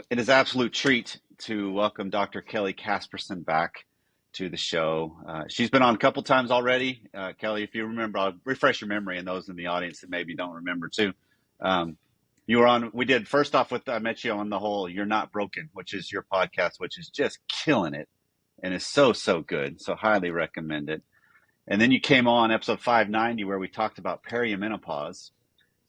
It is an absolute treat to welcome Dr. Kelly Casperson back to the show. She's been on a couple times already. Kelly, if you remember, I'll refresh your memory and those in the audience that maybe don't remember too. Um, you were on, we did first off with, I met you on the whole You're Not Broken, which is your podcast, which is just killing it and is so, so good. So highly recommend it. And then you came on episode 590 where we talked about perimenopause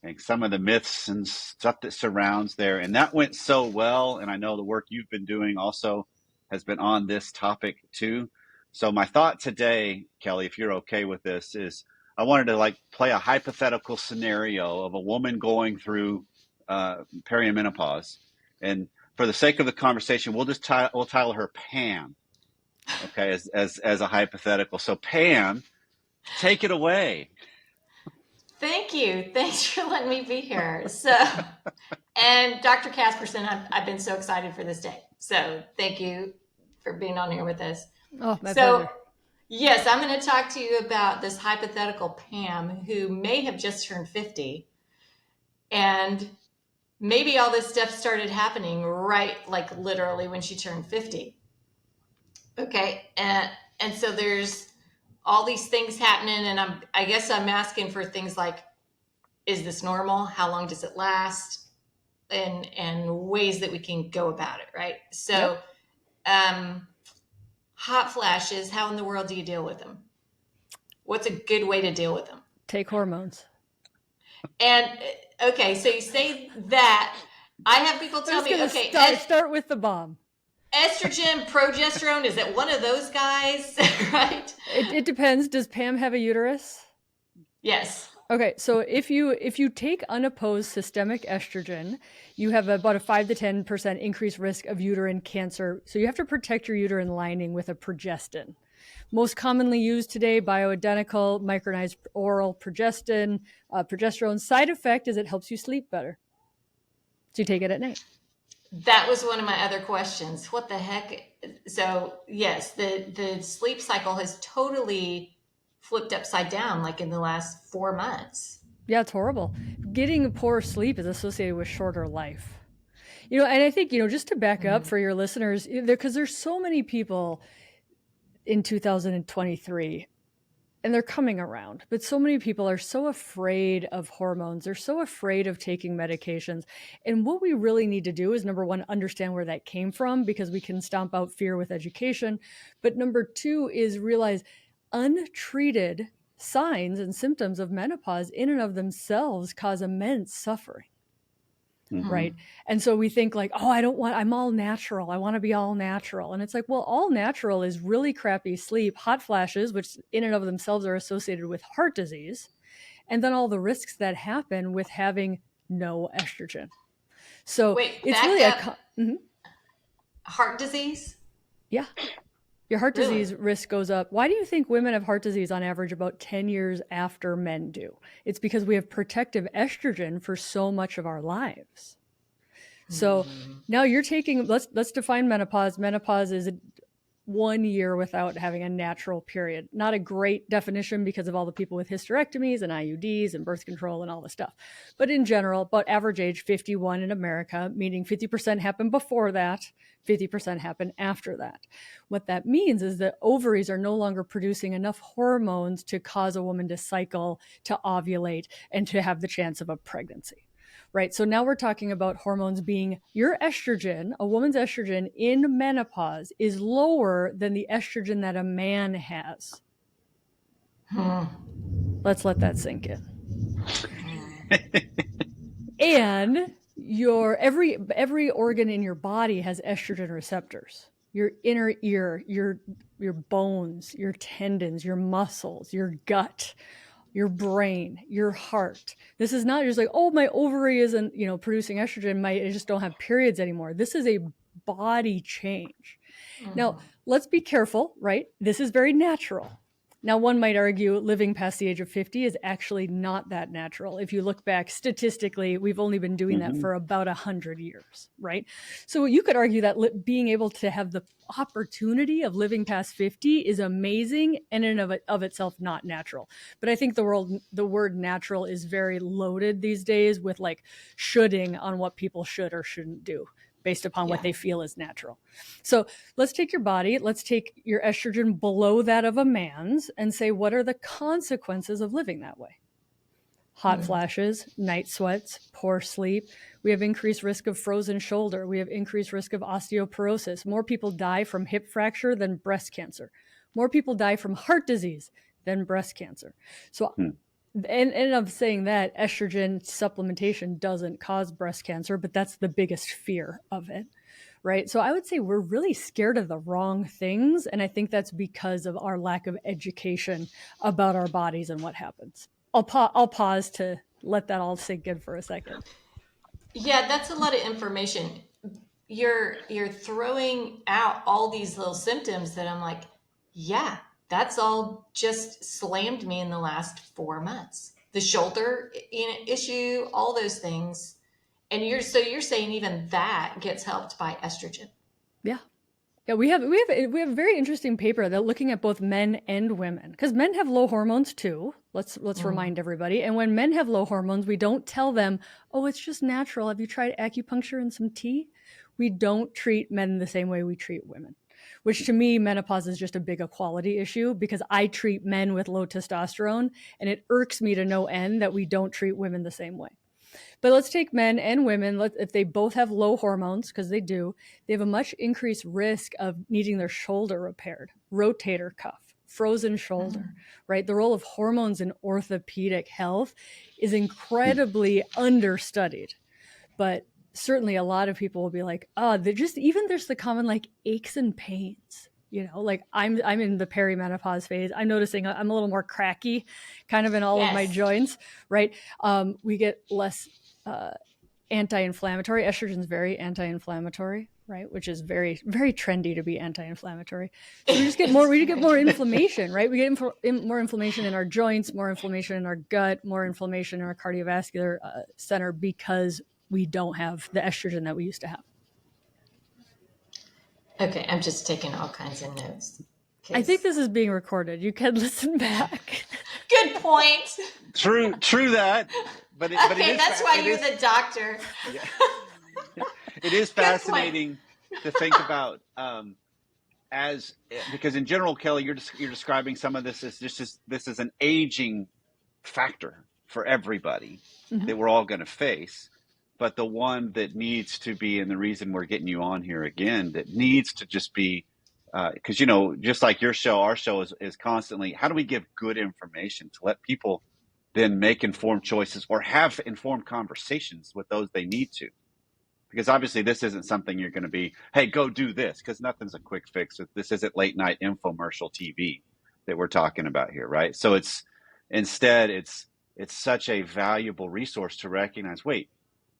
and some of the myths and stuff that surrounds there. And that went so well. And I know the work you've been doing also has been on this topic too. So my thought today, Kelly, if you're okay with this, is I wanted to play a hypothetical scenario of a woman going through perimenopause. And for the sake of the conversation, we'll title her Pam, okay, as a hypothetical. So Pam, take it away. Thank you. Thanks for letting me be here. So, and Dr. Casperson, I've been so excited for this day. So thank you for being on here with us. Oh, my pleasure. Yes, I'm going to talk to you about this hypothetical Pam who may have just turned 50. And maybe all this stuff started happening like literally when she turned 50. Okay. And so there's all these things happening, and I guess I'm asking for things like, is this normal? How long does it last? And ways that we can go about it, right? So, hot flashes, how in the world do you deal with them? What's a good way to deal with them? Take hormones. And, okay, so you say that. I have people tell me, okay. Start with the bomb. Estrogen, progesterone, is it one of those guys, right? It depends. Does Pam have a uterus? Yes. Okay, so if you take unopposed systemic estrogen, you have about a 5 to 10% increased risk of uterine cancer. So you have to protect your uterine lining with a progestin. Most commonly used today, bioidentical, micronized oral progestin. Progesterone side effect is it helps you sleep better. So you take it at night. That was one of my other questions. What the heck? So yes, the sleep cycle has totally flipped upside down like in the last 4 months. Yeah, it's horrible. Getting poor sleep is associated with shorter life. And I think, just to back up for your listeners, because there's so many people in 2023 and they're coming around, but so many people are so afraid of hormones. They're so afraid of taking medications. And what we really need to do is, number one, understand where that came from, because we can stomp out fear with education. But number two is realize untreated signs and symptoms of menopause in and of themselves cause immense suffering. Mm-hmm. Right. And so we think like, I'm all natural. I want to be all natural. And it's like, well, all natural is really crappy sleep, hot flashes, which in and of themselves are associated with heart disease, and then all the risks that happen with having no estrogen. So it's really heart disease. Yeah. Your heart disease risk goes up. Why do you think women have heart disease on average about 10 years after men do? It's because we have protective estrogen for so much of our lives. So now you're taking, let's define menopause. Menopause is 1 year without having a natural period. Not a great definition because of all the people with hysterectomies and IUDs and birth control and all the stuff. But in general, about average age 51 in America, meaning 50% happen before that, 50% happen after that. What that means is that ovaries are no longer producing enough hormones to cause a woman to cycle, to ovulate, and to have the chance of a pregnancy. Right. So now we're talking about hormones being your estrogen, a woman's estrogen in menopause is lower than the estrogen that a man has. Let's let that sink in. And your every organ in your body has estrogen receptors. Your inner ear, your bones, your tendons, your muscles, your gut, your brain, your heart. This is not just like, oh, my ovary isn't, producing estrogen. I just don't have periods anymore. This is a body change. Now, let's be careful, right? This is very natural. Now, one might argue living past the age of 50 is actually not that natural. If you look back statistically, we've only been doing that for about 100 years, right? So you could argue that being able to have the opportunity of living past 50 is amazing and in and of itself not natural. But I think the word natural is very loaded these days with like shoulding on what people should or shouldn't do. based upon what they feel is natural. So let's take your body, let's take your estrogen below that of a man's and say, what are the consequences of living that way? Hot flashes, night sweats, poor sleep. We have increased risk of frozen shoulder. We have increased risk of osteoporosis. More people die from hip fracture than breast cancer. More people die from heart disease than breast cancer. So, and I'm saying that estrogen supplementation doesn't cause breast cancer, but that's the biggest fear of it, right? So I would say we're really scared of the wrong things. And I think that's because of our lack of education about our bodies and what happens. I'll pause to let that all sink in for a second. Yeah, that's a lot of information. You're throwing out all these little symptoms that I'm like, yeah, that's all just slammed me in the last 4 months. The shoulder issue, all those things. And you're saying even that gets helped by estrogen. Yeah. Yeah, we have a very interesting paper that looking at both men and women, because men have low hormones too. Let's remind everybody. And when men have low hormones, we don't tell them, oh, it's just natural. Have you tried acupuncture and some tea? We don't treat men the same way we treat women, which to me, menopause is just a big equality issue because I treat men with low testosterone, and it irks me to no end that we don't treat women the same way. But let's take men and women. If they both have low hormones, because they do, they have a much increased risk of needing their shoulder repaired, rotator cuff, frozen shoulder, right? The role of hormones in orthopedic health is incredibly understudied. But certainly a lot of people will be like, oh, there's the common like aches and pains. You know, like I'm in the perimenopause phase. I'm noticing I'm a little more cracky kind of in all of my joints, right? We get less anti-inflammatory. Estrogen is very anti-inflammatory, right? Which is very, very trendy to be anti-inflammatory. So we just get more inflammation, right? We get more inflammation in our joints, more inflammation in our gut, more inflammation in our cardiovascular center because we don't have the estrogen that we used to have. Okay, I'm just taking all kinds of notes. I think this is being recorded. You can listen back. Good point. True that. But that's why you're the doctor. Yeah. It is fascinating to think about because in general, Kelly, you're describing some of this as this is an aging factor for everybody that we're all going to face. But the one that needs to be, and the reason we're getting you on here again, that needs to just be, because, just like your show, our show is constantly, how do we give good information to let people then make informed choices or have informed conversations with those they need to? Because obviously this isn't something you're going to be, hey, go do this, because nothing's a quick fix. This isn't late night infomercial TV that we're talking about here, right? So it's such a valuable resource to recognize, wait,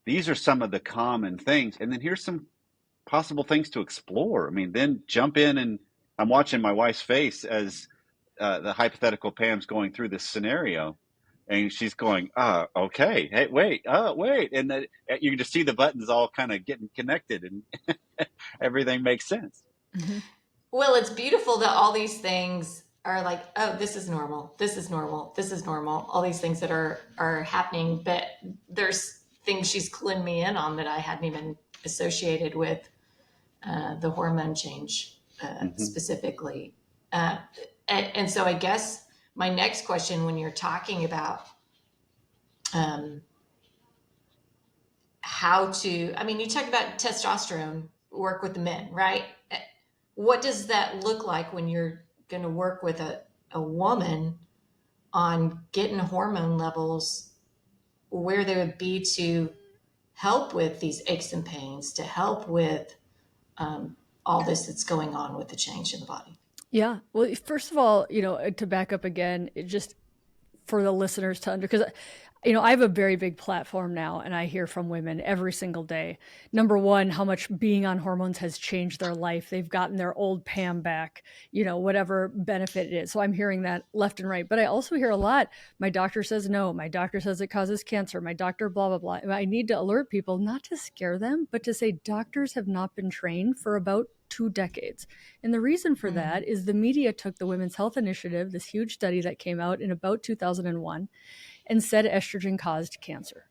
these are some of the common things. And then here's some possible things to explore. I mean, then jump in, and I'm watching my wife's face as the hypothetical Pam's going through this scenario. And she's going, okay, hey, wait. And then you can just see the buttons all kind of getting connected and everything makes sense. Mm-hmm. Well, it's beautiful that all these things are like, oh, this is normal. This is normal. This is normal. All these things that are happening, but there's things she's cluing me in on that I hadn't even associated with the hormone change specifically. And so I guess my next question, when you're talking about how to, you talk about testosterone work with the men, right? What does that look like when you're going to work with a woman on getting hormone levels where they would be to help with these aches and pains, to help with all this that's going on with the change in the body? Yeah. Well, first of all, to back up again, it just for the listeners to because I have a very big platform now, and I hear from women every single day. Number one, how much being on hormones has changed their life. They've gotten their old Pam back, whatever benefit it is. So I'm hearing that left and right. But I also hear a lot, my doctor says no, my doctor says it causes cancer, my doctor blah, blah, blah. I need to alert people, not to scare them, but to say doctors have not been trained for about 2 decades. And the reason for that is the media took the Women's Health Initiative, this huge study that came out in about 2001, and said estrogen caused cancer.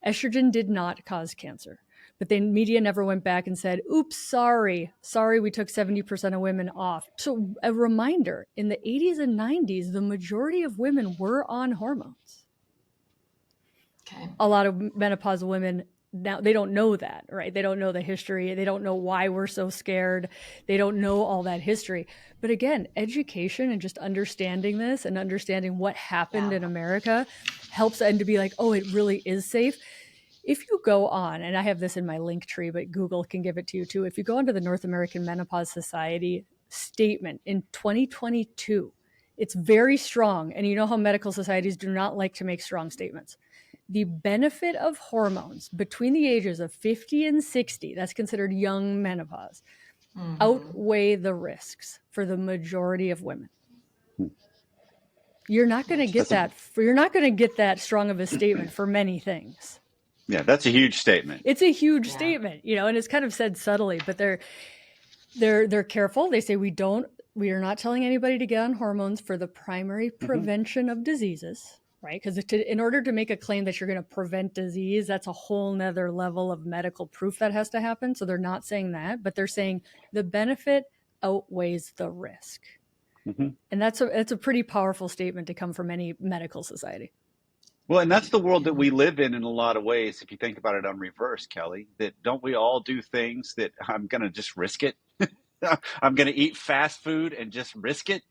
Estrogen did not cause cancer. But then media never went back and said, oops, sorry, we took 70% of women off. So a reminder, in the 80s and 90s, the majority of women were on hormones. Okay. A lot of menopausal women now, they don't know that, right? They don't know the history. They don't know why we're so scared. They don't know all that history. But again, education and just understanding this and understanding what happened in America helps, and to be like, oh, it really is safe. If you go on, and I have this in my link tree, but Google can give it to you too. If you go onto the North American Menopause Society statement in 2022, it's very strong. And you know how medical societies do not like to make strong statements. The benefit of hormones between the ages of 50 and 60, that's considered young menopause, outweigh the risks for the majority of women. You're not going to get that. You're not going to get that strong of a statement for many things. Yeah, that's a huge statement. It's a huge statement, and it's kind of said subtly, but they're careful. They say we are not telling anybody to get on hormones for the primary prevention of diseases. Right? Because in order to make a claim that you're going to prevent disease, that's a whole nother level of medical proof that has to happen. So they're not saying that, but they're saying the benefit outweighs the risk. And that's a pretty powerful statement to come from any medical society. Well, and that's the world that we live in a lot of ways. If you think about it on reverse, Kelly, that don't we all do things that I'm going to just risk it? I'm going to eat fast food and just risk it.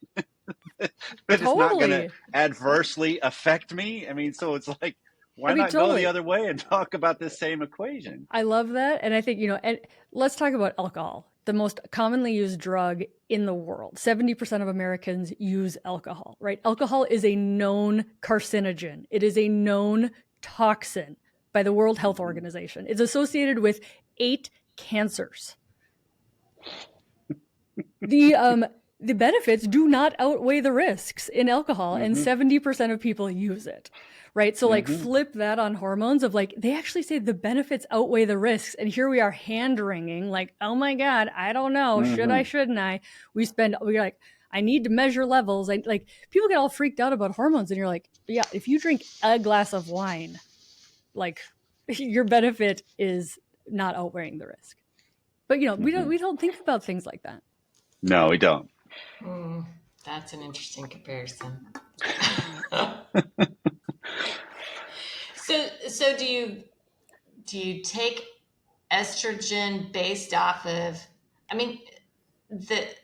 But it's not going to adversely affect me. I mean, so it's like, why not go the other way and talk about this same equation? I love that. And I think, and let's talk about alcohol, the most commonly used drug in the world. 70% of Americans use alcohol, right? Alcohol is a known carcinogen. It is a known toxin by the World Health Organization. It's associated with 8 cancers. The benefits do not outweigh the risks in alcohol, and 70% of people use it, right? So flip that on hormones of they actually say the benefits outweigh the risks. And here we are hand wringing oh my God, I don't know. Should I, shouldn't I? We're like, I need to measure levels. People get all freaked out about hormones, and you're like, yeah, if you drink a glass of wine, your benefit is not outweighing the risk. But we don't think about things like that. No, we don't. That's an interesting comparison. So do you take estrogen based off of,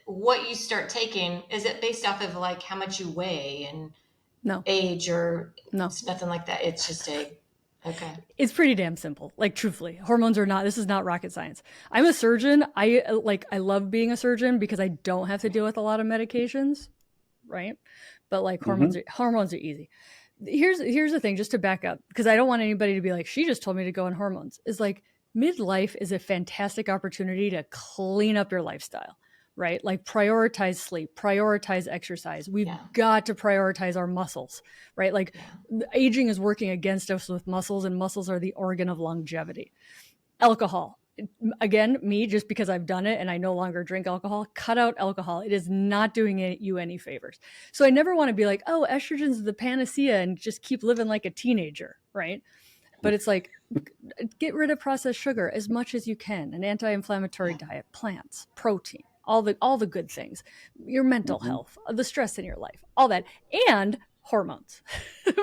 what you start taking, is it based off of how much you weigh and age, or it's nothing like that? It's just okay. It's pretty damn simple. Truthfully, hormones are not, this is not rocket science. I'm a surgeon. I love being a surgeon because I don't have to deal with a lot of medications, right? But hormones are easy. Here's the thing, just to back up, because I don't want anybody to be like, she just told me to go on hormones. Is midlife is a fantastic opportunity to clean up your lifestyle, right? Prioritize sleep, prioritize exercise. We've got to prioritize our muscles, right? Aging is working against us with muscles, and muscles are the organ of longevity. Alcohol. Again, just because I've done it and I no longer drink alcohol, cut out alcohol. It is not doing you any favors. So I never want to be like, oh, estrogen's the panacea and just keep living like a teenager, right? But it's get rid of processed sugar as much as you can, an anti-inflammatory diet, plants, protein, all the good things, your mental health, the stress in your life, all that, and hormones.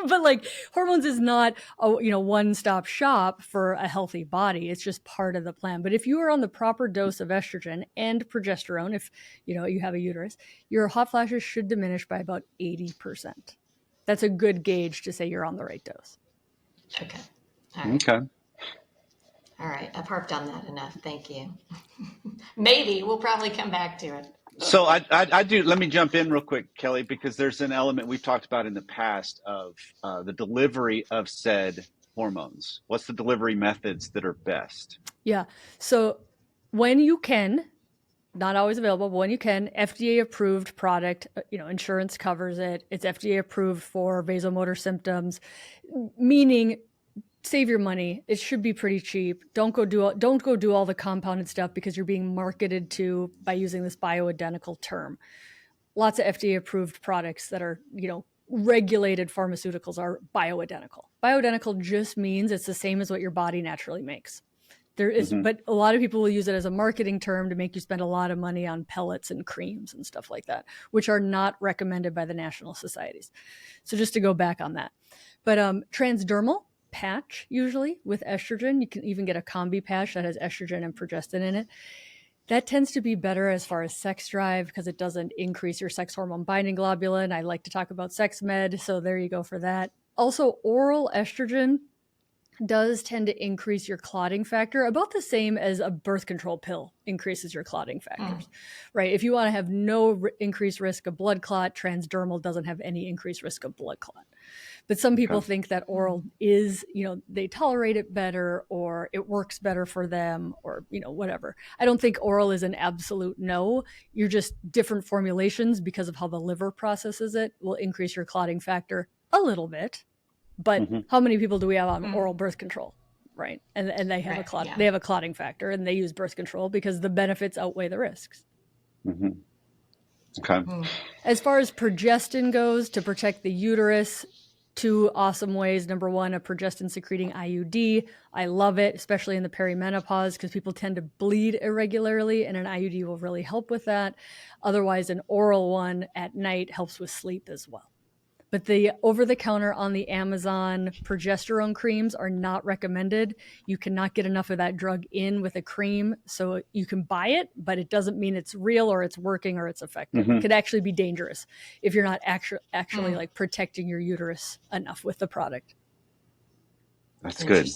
But hormones is not a one-stop shop for a healthy body. It's just part of the plan. But if you are on the proper dose of estrogen and progesterone, if you have a uterus, your hot flashes should diminish by about 80%. That's a good gauge to say you're on the right dose. Okay. All right. Okay. All right. I've harped on that enough. Thank you. Maybe we'll probably come back to it. So I do. Let me jump in real quick, Kelly, because there's an element we've talked about in the past of the delivery of said hormones. What's the delivery methods that are best? Yeah. So when you can, not always available, but when you can, FDA approved product, insurance covers it. It's FDA approved for vasomotor symptoms, meaning save your money. It should be pretty cheap. Don't go do all the compounded stuff because you're being marketed to by using this bioidentical term. Lots of FDA approved products that are, regulated pharmaceuticals are bioidentical. Bioidentical just means it's the same as what your body naturally makes. There is, Mhm. but a lot of people will use it as a marketing term to make you spend a lot of money on pellets and creams and stuff like that, which are not recommended by the national societies. So just to go back on that. But transdermal patch, usually with estrogen, you can even get a combi patch that has estrogen and progestin in it. That tends to be better as far as sex drive because it doesn't increase your sex hormone binding globulin. I like to talk about sex med, so there you go for that. Also, oral estrogen does tend to increase your clotting factor about the same as a birth control pill increases your clotting factors, right? If you want to have no increased risk of blood clot, transdermal doesn't have any increased risk of blood clot. But some people think that oral is, they tolerate it better or it works better for them or, whatever. I don't think oral is an absolute no. You're just different formulations because of how the liver processes it will increase your clotting factor a little bit. But how many people do we have on oral birth control, right? And they have they have a clotting factor and they use birth control because the benefits outweigh the risks. Okay. As far as progestin goes, to protect the uterus, 2 awesome ways. Number 1, a progestin secreting IUD. I love it, especially in the perimenopause because people tend to bleed irregularly and an IUD will really help with that. Otherwise, an oral one at night helps with sleep as well. But the over-the-counter on the Amazon progesterone creams are not recommended. You cannot get enough of that drug in with a cream. So you can buy it, but it doesn't mean it's real or it's working or it's effective. It could actually be dangerous if you're not actually like protecting your uterus enough with the product. That's good.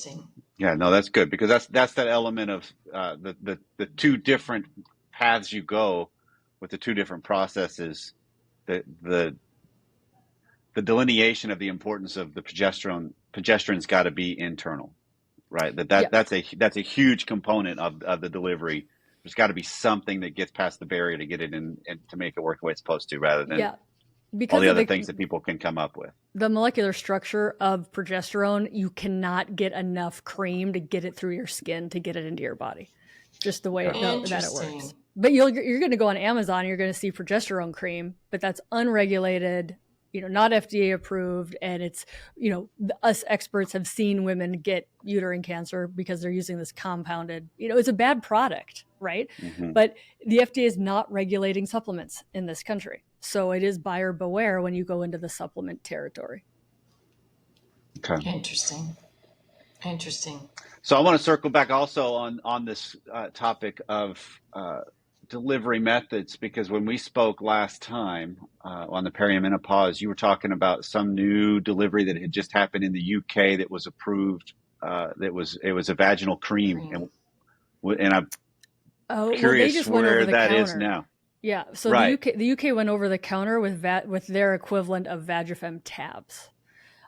Yeah, no, that's good because that's that element of the 2 different paths you go with the 2 different processes. The delineation of the importance of the progesterone's got to be internal, right? That's a huge component of the delivery. There's got to be something that gets past the barrier to get it in and to make it work the way it's supposed to, rather than all the other things that people can come up with. The molecular structure of progesterone, you cannot get enough cream to get it through your skin to get it into your body, just the way that it works. But you're going to go on Amazon, you're going to see progesterone cream, but that's unregulated, not FDA approved. And it's, us experts have seen women get uterine cancer because they're using this compounded, it's a bad product, right? But the FDA is not regulating supplements in this country. So it is buyer beware when you go into the supplement territory. Okay. Interesting. So I want to circle back also on this topic of delivery methods, because when we spoke last time on the perimenopause, you were talking about some new delivery that had just happened in the UK that was approved. It was a vaginal cream. And I'm curious where that is now. Yeah, so right. the UK went over the counter with their equivalent of Vagifem tabs.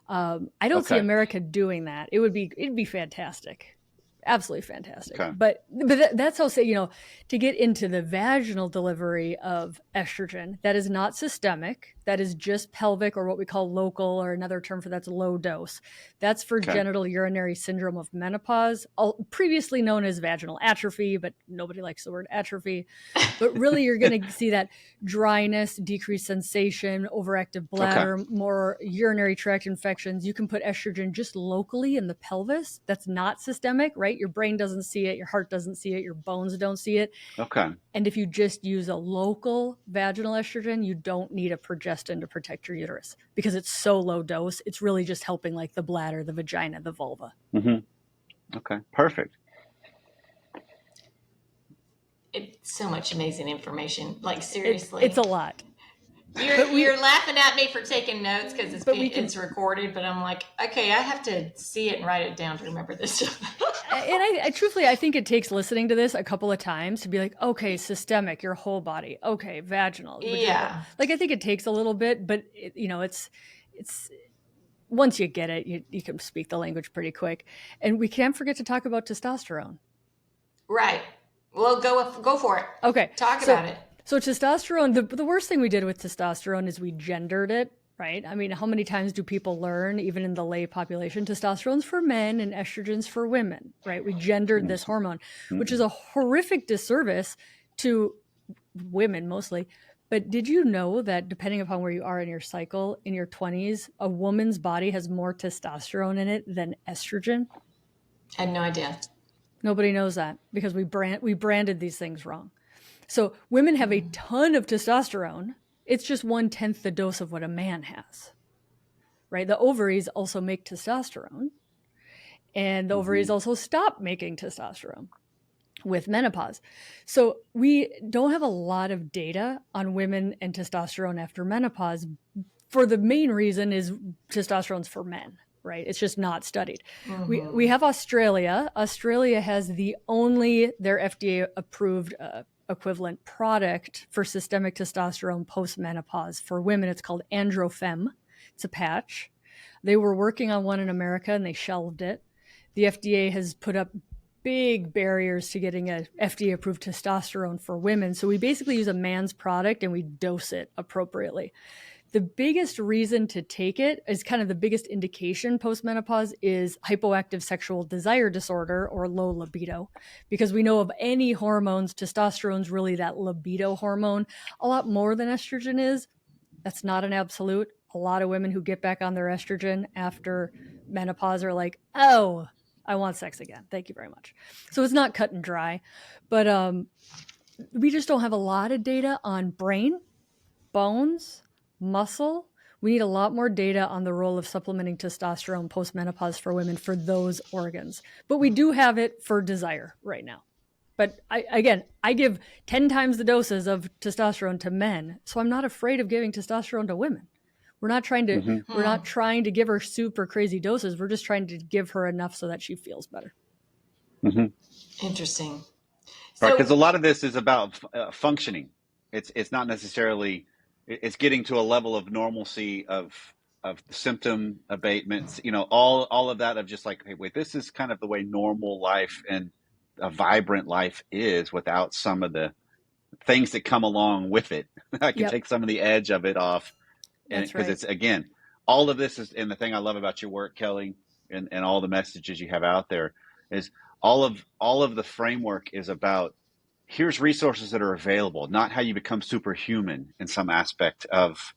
I don't see America doing that. It'd be fantastic. Absolutely fantastic. But that's also, to get into the vaginal delivery of estrogen, that is not systemic. That is just pelvic, or what we call local, or another term for that's low dose. That's for genital urinary syndrome of menopause, previously known as vaginal atrophy, but nobody likes the word atrophy. But really, you're going to see that dryness, decreased sensation, overactive bladder, more urinary tract infections. You can put estrogen just locally in the pelvis. That's not systemic, right? Your brain doesn't see it. Your heart doesn't see it. Your bones don't see it. And if you just use a local vaginal estrogen, you don't need a progestin to protect your uterus because it's so low dose. It's really just helping like the bladder, the vagina, the vulva. Okay, perfect. It's so much amazing information. Like, seriously. It's a lot. You're laughing at me for taking notes because it's recorded, but I'm like, okay, I have to see it and write it down to remember this. And I truthfully, I think it takes listening to this a couple of times to be like, okay, systemic, your whole body. Okay, vaginal. Yeah. Like, I think it takes a little bit, but it's once you get it, you can speak the language pretty quick. And we can't forget to talk about testosterone. Right. Well, go for it. Okay. Talk about it. So testosterone, the worst thing we did with testosterone is we gendered it, right? I mean, how many times do people learn, even in the lay population, testosterone's for men and estrogen's for women, right? We gendered this hormone, which is a horrific disservice to women mostly. But did you know that depending upon where you are in your cycle, in your 20s, a woman's body has more testosterone in it than estrogen? I had no idea. Nobody knows that because we branded these things wrong. So women have a ton of testosterone. It's just 1/10 the dose of what a man has, right? The ovaries also make testosterone, and the ovaries also stop making testosterone with menopause. So we don't have a lot of data on women and testosterone after menopause. For the main reason is testosterone's for men, right? It's just not studied. We have Australia. Australia has their FDA approved equivalent product for systemic testosterone post-menopause for women. It's called Androfem. It's a patch. They were working on one in America and they shelved it. The FDA has put up big barriers to getting a FDA approved testosterone for women. So we basically use a man's product and we dose it appropriately. The biggest reason to take it is kind of the biggest indication post-menopause is hypoactive sexual desire disorder or low libido, because we know of any hormones, testosterone's really that libido hormone, a lot more than estrogen is. That's not an absolute. A lot of women who get back on their estrogen after menopause are like, oh, I want sex again. Thank you very much. So it's not cut and dry, but we just don't have a lot of data on brain, bones, muscle. We need a lot more data on the role of supplementing testosterone post-menopause for women for those organs. But we do have it for desire right now. But I give 10 times the doses of testosterone to men, so I'm not afraid of giving testosterone to women. We're not trying to give her super crazy doses. We're just trying to give her enough so that she feels better. Interesting. Right, because a lot of this is about functioning. It's not necessarily. It's getting to a level of normalcy of symptom abatements. You know, all of that of just like, hey, wait, this is kind of the way normal life and a vibrant life is without some of the things that come along with it. I can take some of the edge of it off. And because it's, again, all of this is, and the thing I love about your work, Kelly, and all the messages you have out there is all of the framework is about here's resources that are available, not how you become superhuman in some aspect of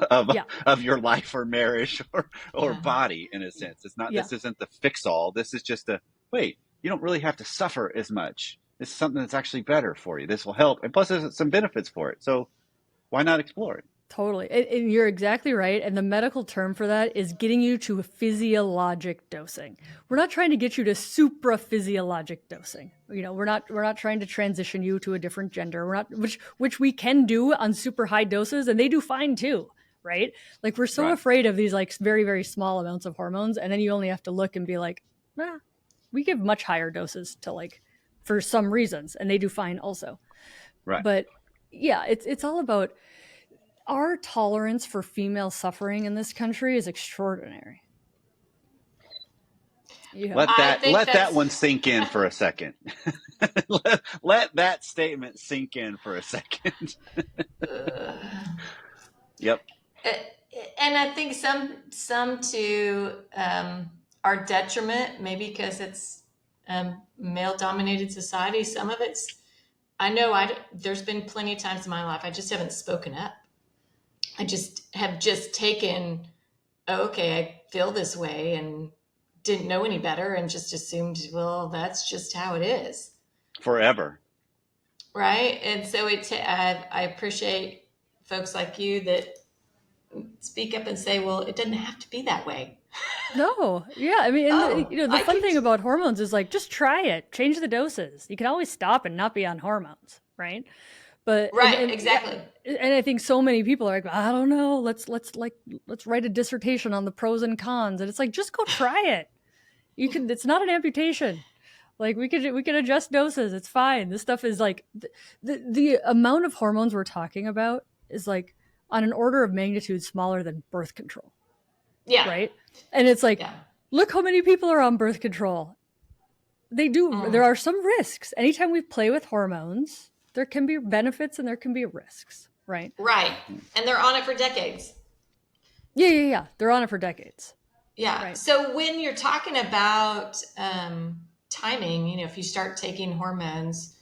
of your life or marriage or body in a sense. It's not, this isn't the fix all. This is just wait, you don't really have to suffer as much. This is something that's actually better for you. This will help. And plus there's some benefits for it. So why not explore it? Totally. And you're exactly right. And the medical term for that is getting you to physiologic dosing. We're not trying to get you to supraphysiologic dosing. You know, we're not trying to transition you to a different gender. We're not, which we can do on super high doses, and they do fine too, right? Like we're so afraid of these like very, very small amounts of hormones, and then you only have to look and be like, we give much higher doses to like for some reasons, and they do fine also. Right. But yeah, it's all about our tolerance for female suffering in this country is extraordinary. Let that one sink in for a second. let that statement sink in for a second. Yep. And I think some to our detriment, maybe because it's male-dominated society. Some of it's, I know there's been plenty of times in my life I just haven't spoken up. I just have taken, okay, I feel this way and didn't know any better and just assumed, well, that's just how it is. Forever. Right. And so I appreciate folks like you that speak up and say, well, it doesn't have to be that way. No. Yeah. I mean, the fun thing about hormones is like, just try it, change the doses. You can always stop and not be on hormones. Right. But exactly. And I think so many people are like, I don't know, let's write a dissertation on the pros and cons. And it's like, just go try it. It's not an amputation. Like we could adjust doses. It's fine. This stuff is like the amount of hormones we're talking about is like on an order of magnitude smaller than birth control. Yeah. Right. And it's like, look how many people are on birth control. They do. There are some risks. Anytime we play with hormones, there can be benefits and there can be risks, right? Right. And they're on it for decades. Yeah. They're on it for decades. Yeah. Right. So when you're talking about timing, you know, if you start taking hormones,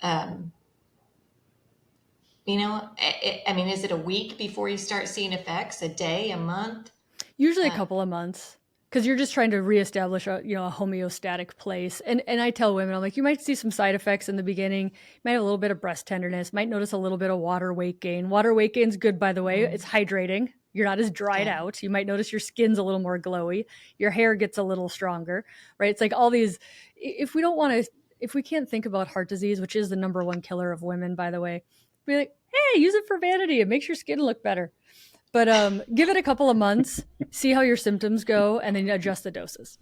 you know, I mean, is it a week before you start seeing effects, a day, a month? Usually a couple of months. because you're just trying to reestablish a homeostatic place. And I tell women, I'm like, you might see some side effects in the beginning. You might have a little bit of breast tenderness, might notice a little bit of water weight gain. Water weight gain's good, by the way. It's hydrating. You're not as dried out. You might notice your skin's a little more glowy. Your hair gets a little stronger, right? It's like all these, if we can't think about heart disease, which is the number one killer of women, by the way, be like, hey, use it for vanity. It makes your skin look better. But give it a couple of months, see how your symptoms go, and then adjust the doses.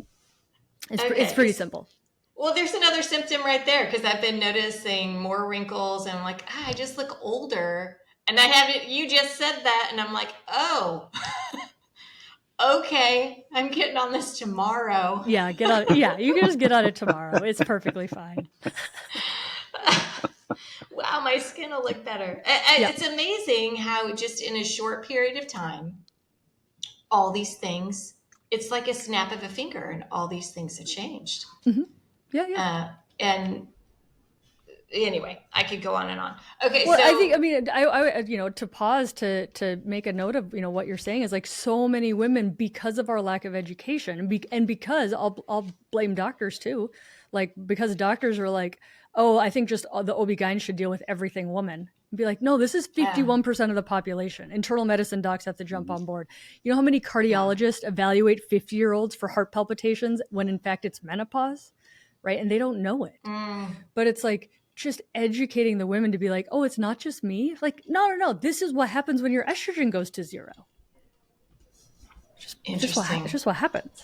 It's pretty simple. Well, there's another symptom right there, because I've been noticing more wrinkles, and I'm like, I just look older. And you just said that, and I'm like, oh, okay, I'm getting on this tomorrow. Yeah, you can just get on it tomorrow. It's perfectly fine. Wow, my skin will look better. It's amazing how just in a short period of time, all these things, it's like a snap of a finger, and all these things have changed. Mm-hmm. Yeah. And anyway, I could go on and on. Okay, well, so I to pause to make a note of what you're saying is like so many women, because of our lack of education, and because I'll blame doctors too, like because doctors are like, oh, I think just the OB-GYN should deal with everything woman. And be like, no, this is 51% of the population. Internal medicine docs have to jump on board. You know how many cardiologists evaluate 50-year-olds for heart palpitations when in fact it's menopause, right? And they don't know it. But it's like just educating the women to be like, oh, it's not just me. Like, no. This is what happens when your estrogen goes to zero. Just what happens.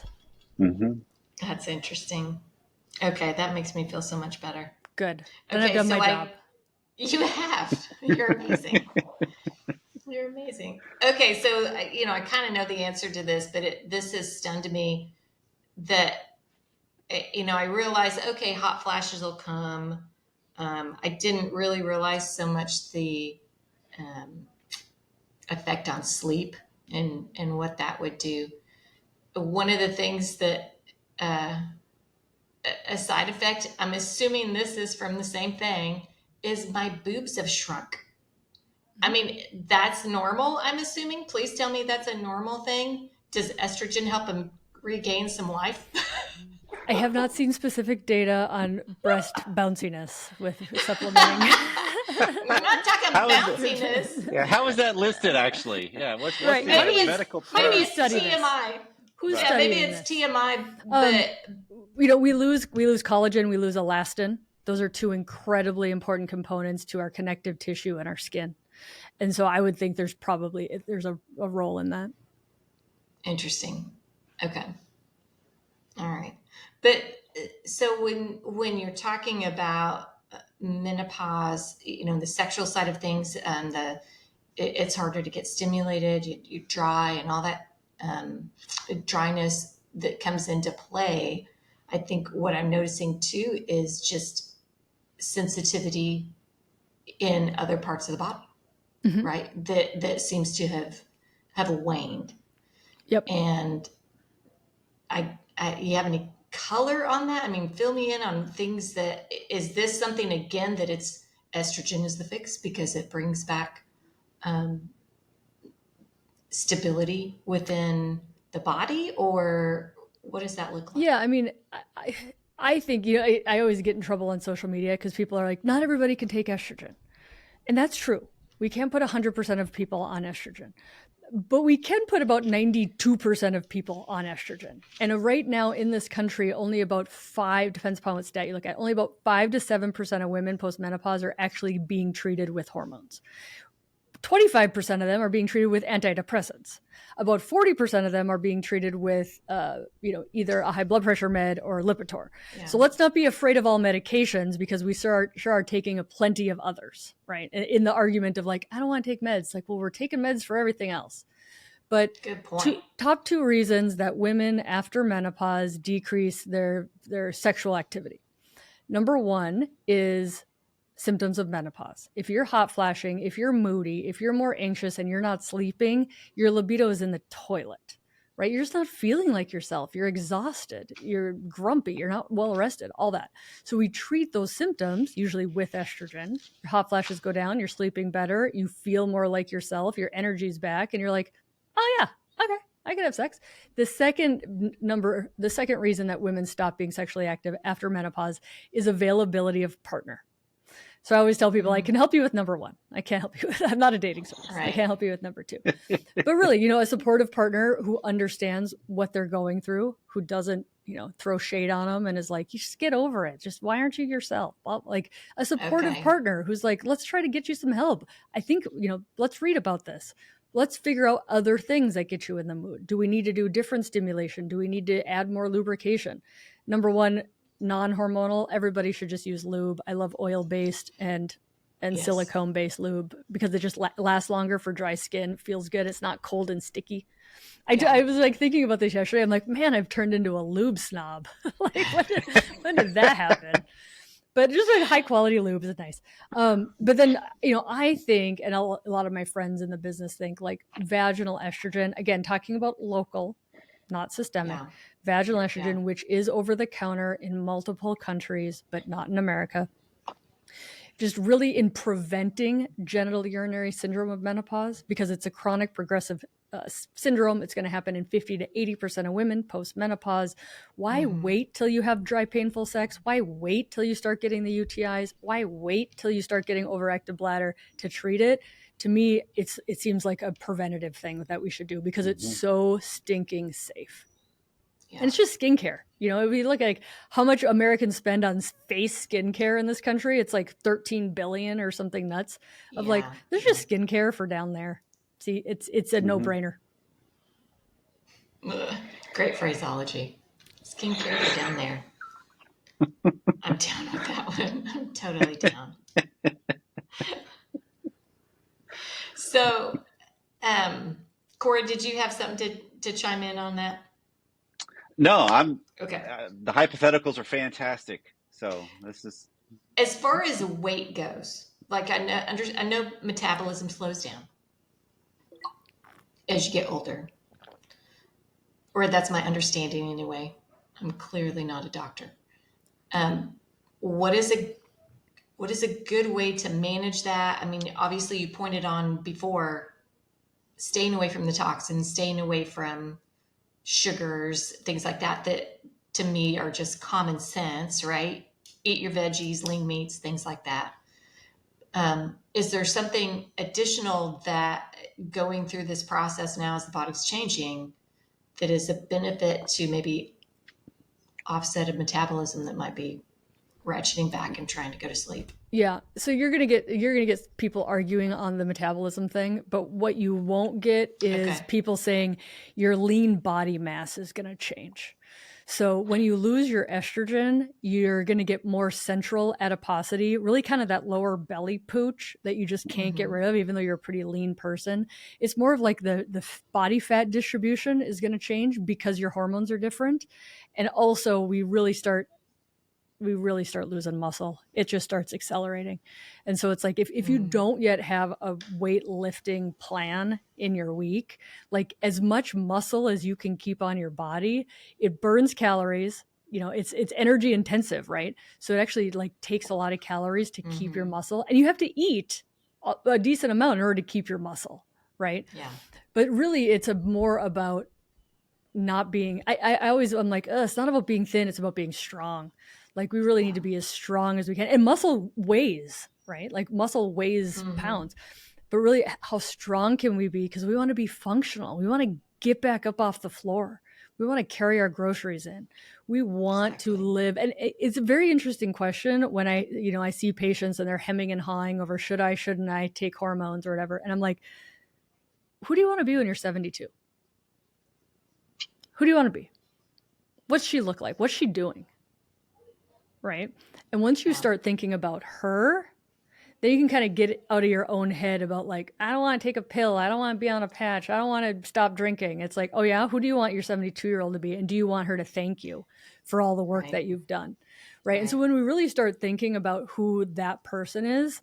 Mm-hmm. That's interesting. Okay, that makes me feel so much better. Good. Then I've done my job. You have. You're amazing. You're amazing. Okay, so I kind of know the answer to this, but this has stunned me that I realized, okay, hot flashes will come. I didn't really realize so much the effect on sleep and what that would do. One of the things that a side effect, I'm assuming this is from the same thing, is my boobs have shrunk. I mean, that's normal, I'm assuming. Please tell me that's a normal thing. Does estrogen help them regain some life? I have not seen specific data on breast bounciness with supplementing. We're not talking bounciness. How is that listed, actually? Yeah, what's right. the medical term? Maybe it's TMI. Maybe it's TMI, but we lose collagen, we lose elastin. Those are two incredibly important components to our connective tissue and our skin. And so I would think there's a role in that. Interesting. Okay. All right. But so when you're talking about menopause, the sexual side of things, it's harder to get stimulated, you're dry and all that dryness that comes into play. I think what I'm noticing too is just sensitivity in other parts of the body, right? That seems to have waned. Yep. And you have any color on that? I mean, fill me in on things is this something again that it's estrogen is the fix because it brings back stability within the body, or what does that look like? Yeah, I mean, I think, I always get in trouble on social media because people are like, not everybody can take estrogen. And that's true. We can't put 100% of people on estrogen. But we can put about 92% of people on estrogen. And right now in this country, only about 5, depends upon what stat you look at, only about 5 to 7% of women post-menopause are actually being treated with hormones. 25% of them are being treated with antidepressants. About 40% of them are being treated with, either a high blood pressure med or Lipitor. Yeah. So let's not be afraid of all medications because we sure are taking a plenty of others, right? In the argument of like, I don't want to take meds. Like, well, we're taking meds for everything else. But good point. Top 2 reasons that women after menopause decrease their sexual activity. Number 1 is symptoms of menopause. If you're hot flashing, if you're moody, if you're more anxious and you're not sleeping, your libido is in the toilet, right? You're just not feeling like yourself. You're exhausted. You're grumpy. You're not well rested, all that. So we treat those symptoms usually with estrogen. Your hot flashes go down. You're sleeping better. You feel more like yourself. Your energy's back. And you're like, oh yeah, okay, I can have sex. The second reason that women stop being sexually active after menopause is availability of partner. So I always tell people, I can help you with number one. I can't help you with, I'm not a dating service. Right. I can't help you with number two. But really, a supportive partner who understands what they're going through, who doesn't, throw shade on them and is like, you just get over it. Just, why aren't you yourself? Well, like a supportive partner who's like, let's try to get you some help. I think, let's read about this. Let's figure out other things that get you in the mood. Do we need to do different stimulation? Do we need to add more lubrication? Number one, non-hormonal, everybody should just use lube. I love oil-based and silicone-based lube because it just lasts longer for dry skin, feels good. It's not cold and sticky. I was like thinking about this yesterday. I'm like, man, I've turned into a lube snob. Like, when did that happen? But just like high quality lube is nice. But then, I think, and a lot of my friends in the business think, like vaginal estrogen, again, talking about local, not systemic, vaginal estrogen, which is over the counter in multiple countries, but not in America. Just really in preventing genital urinary syndrome of menopause, because it's a chronic progressive syndrome. It's going to happen in 50 to 80% of women post-menopause. Why wait till you have dry, painful sex? Why wait till you start getting the UTIs? Why wait till you start getting overactive bladder to treat it? To me, it seems like a preventative thing that we should do because it's so stinking safe. Yeah. And it's just skincare. If you look at like how much Americans spend on face skincare in this country, it's like 13 billion or something nuts of like, there's just skincare for down there. See, it's a no-brainer. Great phraseology. Skincare for down there. I'm down with that one. I'm totally down. So, Corey, did you have something to chime in on that? No, I'm okay. The hypotheticals are fantastic. So this is as far as weight goes. Like I know metabolism slows down as you get older, or that's my understanding anyway. I'm clearly not a doctor. What is a good way to manage that? I mean, obviously you pointed on before, staying away from the toxins, staying away from sugars, things like that to me are just common sense, right? Eat your veggies, lean meats, things like that. Is there something additional that going through this process now as the body's changing that is a benefit to maybe offset of metabolism that might be ratcheting back and trying to go to sleep? Yeah. So you're gonna get people arguing on the metabolism thing, but what you won't get is people saying your lean body mass is gonna change. So when you lose your estrogen, you're going to get more central adiposity, really kind of that lower belly pooch that you just can't get rid of, even though you're a pretty lean person. It's more of like the body fat distribution is going to change because your hormones are different. And also we really start losing muscle. It just starts accelerating. And so it's like, if you don't yet have a weightlifting plan in your week, like as much muscle as you can keep on your body, it burns calories, it's energy intensive, right? So it actually like takes a lot of calories to keep your muscle, and you have to eat a decent amount in order to keep your muscle, right? Yeah. But really it's more about not being, I'm like, it's not about being thin. It's about being strong. Like we really need to be as strong as we can. And muscle weighs, right? Like muscle weighs pounds, but really how strong can we be? Because we want to be functional. We want to get back up off the floor. We want to carry our groceries in. We want to live. And it's a very interesting question when I see patients and they're hemming and hawing over shouldn't I take hormones or whatever. And I'm like, who do you want to be when you're 72? Who do you want to be? What's she look like? What's she doing? Right? And once you start thinking about her, then you can kind of get out of your own head about like, I don't want to take a pill. I don't want to be on a patch. I don't want to stop drinking. It's like, oh yeah, who do you want your 72-year-old to be? And do you want her to thank you for all the work that you've done? Right? And so when we really start thinking about who that person is,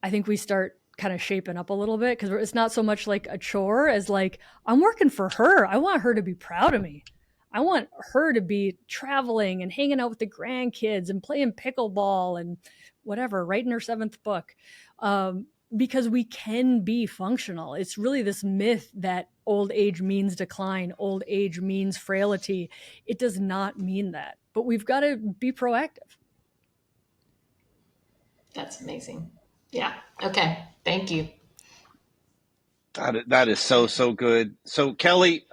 I think we start kind of shaping up a little bit, because it's not so much like a chore as like, I'm working for her. I want her to be proud of me. I want her to be traveling and hanging out with the grandkids and playing pickleball and whatever, writing her 7th book. because we can be functional. It's really this myth that old age means decline, old age means frailty. It does not mean that, but we've got to be proactive. That's amazing. Yeah. Okay. Thank you. That is so good. So Kelly,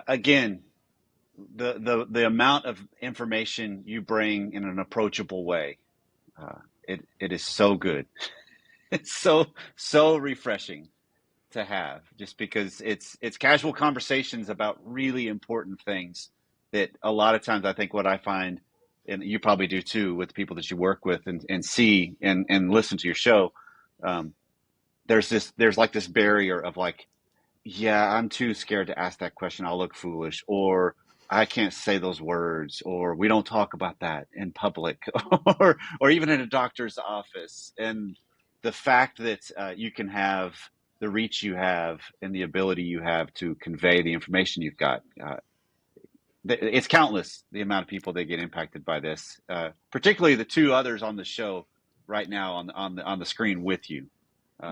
again, the amount of information you bring in an approachable way, it is so good. It's so refreshing to have, just because it's casual conversations about really important things that a lot of times I think what I find, and you probably do too, with the people that you work with and see and listen to your show, there's like this barrier of like, yeah, I'm too scared to ask that question. I'll look foolish, or I can't say those words, or we don't talk about that in public, or even in a doctor's office. And the fact that you can have the reach you have and the ability you have to convey the information you've got, it's countless the amount of people that get impacted by this. Particularly the two others on the show right now on the screen with you.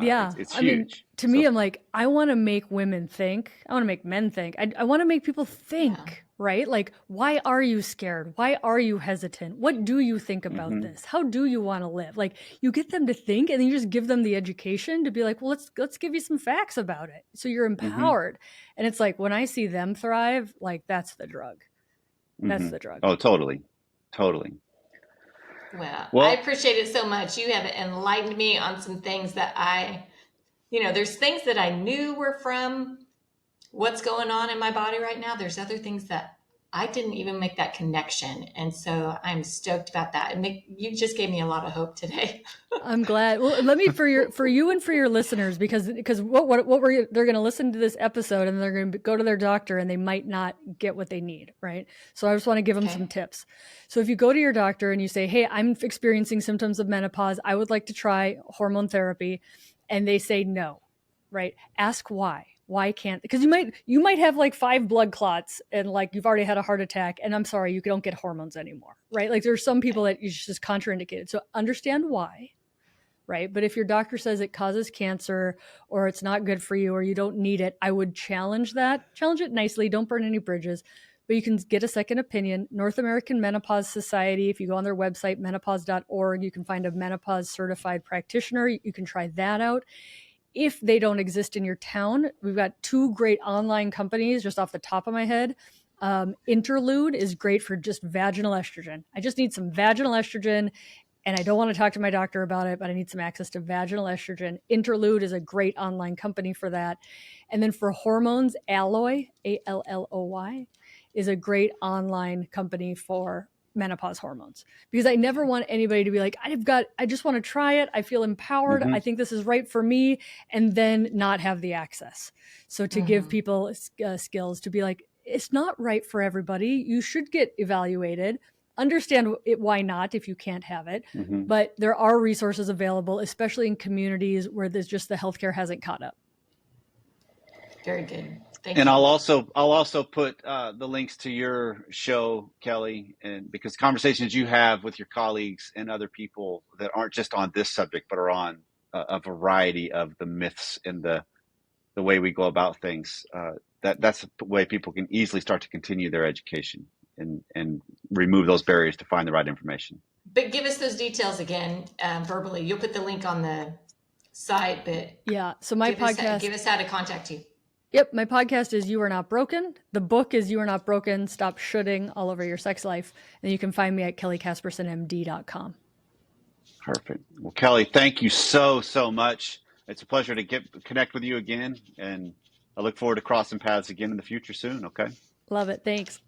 Yeah. It's I mean, huge. to me, I'm like, I want to make women think. I want to make men think. I want to make people think, Yeah. right? Like, why are you scared? Why are you hesitant? What do you think about this? How do you want to live? Like, you get them to think, and then you just give them the education to be like, well, let's give you some facts about it. So you're empowered. And it's like, when I see them thrive, like, that's the drug. That's the drug. Oh, totally. Totally. Well, I appreciate it so much. You have enlightened me on some things that there's things that I knew were from what's going on in my body right now. There's other things that I didn't even make that connection. And so I'm stoked about that. And you just gave me a lot of hope today. I'm glad. Well, let me for you and for your listeners, because they're going to listen to this episode and they're going to go to their doctor and they might not get what they need, right? So I just want to give them some tips. So if you go to your doctor and you say, "Hey, I'm experiencing symptoms of menopause. I would like to try hormone therapy," and they say no, right? Ask why. Why can't, because you might have like 5 blood clots and like you've already had a heart attack and I'm sorry, you don't get hormones anymore, right? Like there's some people that it's just contraindicated. So understand why, right? But if your doctor says it causes cancer or it's not good for you or you don't need it, I would challenge it nicely. Don't burn any bridges, but you can get a second opinion. North American Menopause Society, if you go on their website, menopause.org, you can find a menopause certified practitioner. You can try that out. If they don't exist in your town, we've got 2 great online companies just off the top of my head. Interlude is great for just vaginal estrogen. I just need some vaginal estrogen and I don't want to talk to my doctor about it, but I need some access to vaginal estrogen. Interlude is a great online company for that. And then for hormones, Alloy, Alloy, is a great online company for menopause hormones, because I never want anybody to be like, I just want to try it. I feel empowered. I think this is right for me, and then not have the access. So to give people skills to be like, it's not right for everybody. You should get evaluated. Understand it, why not, if you can't have it. But there are resources available, especially in communities where there's just the healthcare hasn't caught up. Very good. Thank and you. I'll also put the links to your show, Kelly, and because conversations you have with your colleagues and other people that aren't just on this subject, but are on a variety of the myths and the way we go about things. That's the way people can easily start to continue their education and remove those barriers to find the right information. But give us those details again verbally. You'll put the link on the site, but yeah. So my podcast, give us how to contact you. Yep. My podcast is You Are Not Broken. The book is You Are Not Broken. Stop shooting all over your sex life. And you can find me at kellycaspersonmd.com. Perfect. Well, Kelly, thank you so much. It's a pleasure to connect with you again. And I look forward to crossing paths again in the future soon. Okay. Love it. Thanks.